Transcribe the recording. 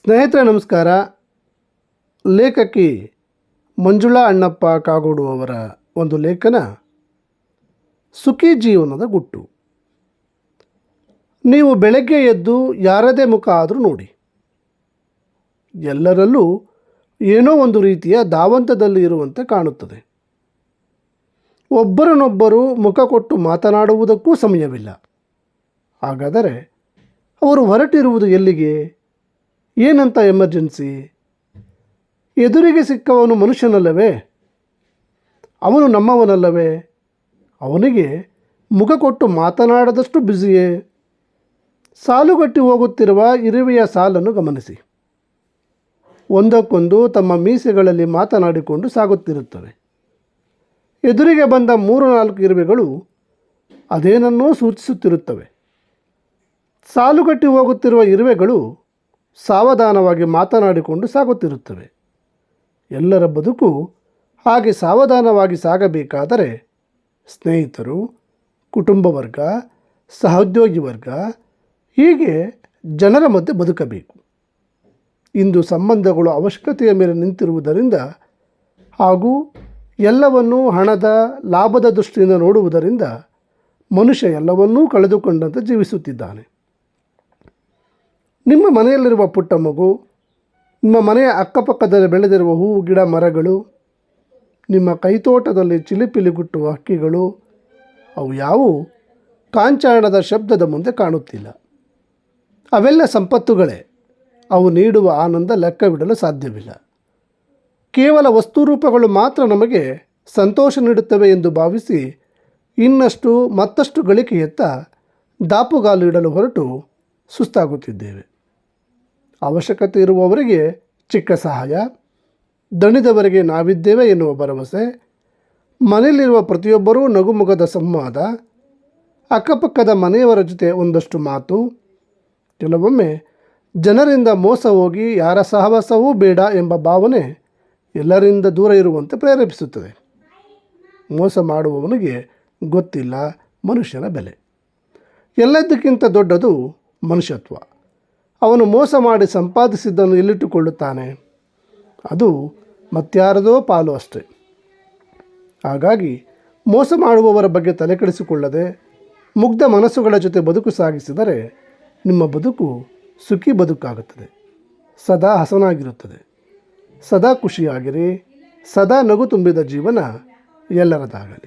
ಸ್ನೇಹಿತರೆ ನಮಸ್ಕಾರ. ಲೇಖಕಿ ಮಂಜುಳಾ ಅಣ್ಣಪ್ಪ ಕಾಗೋಡು ಅವರ ಒಂದು ಲೇಖನ ಸುಖಿ ಜೀವನದ ಗುಟ್ಟು. ನೀವು ಬೆಳಗ್ಗೆ ಎದ್ದು ಯಾರದೇ ಮುಖ ಆದರೂ ನೋಡಿ, ಎಲ್ಲರಲ್ಲೂ ಏನೋ ಒಂದು ರೀತಿಯ ಧಾವಂತದಲ್ಲಿ ಇರುವಂತೆ ಕಾಣುತ್ತದೆ. ಒಬ್ಬರನ್ನೊಬ್ಬರು ಮುಖ ಕೊಟ್ಟು ಮಾತನಾಡುವುದಕ್ಕೂ ಸಮಯವಿಲ್ಲ. ಹಾಗಾದರೆ ಅವರು ಹೊರಟಿರುವುದು ಎಲ್ಲಿಗೆ? ಏನಂತ ಎಮರ್ಜೆನ್ಸಿ? ಎದುರಿಗೆ ಸಿಕ್ಕವನು ಮನುಷ್ಯನಲ್ಲವೇ? ಅವನು ನಮ್ಮವನಲ್ಲವೇ? ಅವನಿಗೆ ಮುಖ ಕೊಟ್ಟು ಮಾತನಾಡದಷ್ಟು ಬ್ಯುಸಿಯೇ? ಸಾಲುಗಟ್ಟಿ ಹೋಗುತ್ತಿರುವ ಇರುವೆಯ ಸಾಲನ್ನು ಗಮನಿಸಿ. ಒಂದಕ್ಕೊಂದು ತಮ್ಮ ಮೀಸೆಗಳಲ್ಲಿ ಮಾತನಾಡಿಕೊಂಡು ಸಾಗುತ್ತಿರುತ್ತವೆ. ಎದುರಿಗೆ ಬಂದ 3-4 ಇರುವೆಗಳು ಅದೇನನ್ನೋ ಸೂಚಿಸುತ್ತಿರುತ್ತವೆ. ಸಾಲುಗಟ್ಟಿ ಹೋಗುತ್ತಿರುವ ಇರುವೆಗಳು ಸಾವಧಾನವಾಗಿ ಮಾತನಾಡಿಕೊಂಡು ಸಾಗುತ್ತಿರುತ್ತವೆ. ಎಲ್ಲರ ಬದುಕು ಹಾಗೆ ಸಾವಧಾನವಾಗಿ ಸಾಗಬೇಕಾದರೆ ಸ್ನೇಹಿತರು, ಕುಟುಂಬ ವರ್ಗ, ಸಹೋದ್ಯೋಗಿ ವರ್ಗ, ಹೀಗೆ ಜನರ ಮಧ್ಯೆ ಬದುಕಬೇಕು. ಇಂದು ಸಂಬಂಧಗಳು ಅವಶ್ಯಕತೆಯ ಮೇಲೆ ನಿಂತಿರುವುದರಿಂದ ಹಾಗೂ ಎಲ್ಲವನ್ನೂ ಹಣದ ಲಾಭದ ದೃಷ್ಟಿಯಿಂದ ನೋಡುವುದರಿಂದ ಮನುಷ್ಯ ಎಲ್ಲವನ್ನೂ ಕಳೆದುಕೊಂಡಂತೆ ಜೀವಿಸುತ್ತಿದ್ದಾನೆ. ನಿಮ್ಮ ಮನೆಯಲ್ಲಿರುವ ಪುಟ್ಟ ಮಗು, ನಿಮ್ಮ ಮನೆಯ ಅಕ್ಕಪಕ್ಕದಲ್ಲಿ ಬೆಳೆದಿರುವ ಹೂವು ಗಿಡ ಮರಗಳು, ನಿಮ್ಮ ಕೈತೋಟದಲ್ಲಿ ಚಿಲಿಪಿಲಿಗುಟ್ಟುವ ಹಕ್ಕಿಗಳು, ಅವು ಯಾವುವು ಕಾಂಚಾಣದ ಶಬ್ದದ ಮುಂದೆ ಕಾಣುತ್ತಿಲ್ಲ. ಅವೆಲ್ಲ ಸಂಪತ್ತುಗಳೇ. ಅವು ನೀಡುವ ಆನಂದ ಲೆಕ್ಕವಿಡಲು ಸಾಧ್ಯವಿಲ್ಲ. ಕೇವಲ ವಸ್ತುರೂಪಗಳು ಮಾತ್ರ ನಮಗೆ ಸಂತೋಷ ನೀಡುತ್ತವೆ ಎಂದು ಭಾವಿಸಿ ಇನ್ನಷ್ಟು ಮತ್ತಷ್ಟು ಗಳಿಕೆಯತ್ತ ದಾಪುಗಾಲು ಇಡಲು ಹೊರಟು ಸುಸ್ತಾಗುತ್ತಿದ್ದೇವೆ. ಅವಶ್ಯಕತೆ ಇರುವವರಿಗೆ ಚಿಕ್ಕ ಸಹಾಯ, ದಣಿದವರಿಗೆ ನಾವಿದ್ದೇವೆ ಎನ್ನುವ ಭರವಸೆ, ಮನೆಯಲ್ಲಿರುವ ಪ್ರತಿಯೊಬ್ಬರೂ ನಗುಮುಗದ ಸಂವಾದ, ಅಕ್ಕಪಕ್ಕದ ಮನೆಯವರ ಜೊತೆ ಒಂದಷ್ಟು ಮಾತು, ಕೆಲವೊಮ್ಮೆ ಜನರಿಂದ ಮೋಸ ಹೋಗಿ ಯಾರ ಸಹವಾಸವೂ ಬೇಡ ಎಂಬ ಭಾವನೆ ಎಲ್ಲರಿಂದ ದೂರ ಇರುವಂತೆ ಪ್ರೇರೇಪಿಸುತ್ತದೆ. ಮೋಸ ಮಾಡುವವನಿಗೆ ಗೊತ್ತಿಲ್ಲ ಮನುಷ್ಯನ ಬೆಲೆ. ಎಲ್ಲದಕ್ಕಿಂತ ದೊಡ್ಡದು ಮನುಷ್ಯತ್ವ. ಅವನು ಮೋಸ ಮಾಡಿ ಸಂಪಾದಿಸಿದ್ದನ್ನು ಎಲ್ಲಿಟ್ಟುಕೊಳ್ಳುತ್ತಾನೆ? ಅದು ಮತ್ಯಾರದೋ ಪಾಲು ಅಷ್ಟೆ. ಹಾಗಾಗಿ ಮೋಸ ಮಾಡುವವರ ಬಗ್ಗೆ ತಲೆಕೆಡಿಸಿಕೊಳ್ಳದೆ ಮುಗ್ಧ ಮನಸ್ಸುಗಳ ಜೊತೆ ಬದುಕು ಸಾಗಿಸಿದರೆ ನಿಮ್ಮ ಬದುಕು ಸುಖಿ ಬದುಕಾಗುತ್ತದೆ. ಸದಾ ಹಸನಾಗಿರುತ್ತದೆ. ಸದಾ ಖುಷಿಯಾಗಿರಿ. ಸದಾ ನಗು ತುಂಬಿದ ಜೀವನ ಎಲ್ಲರದಾಗಲಿ.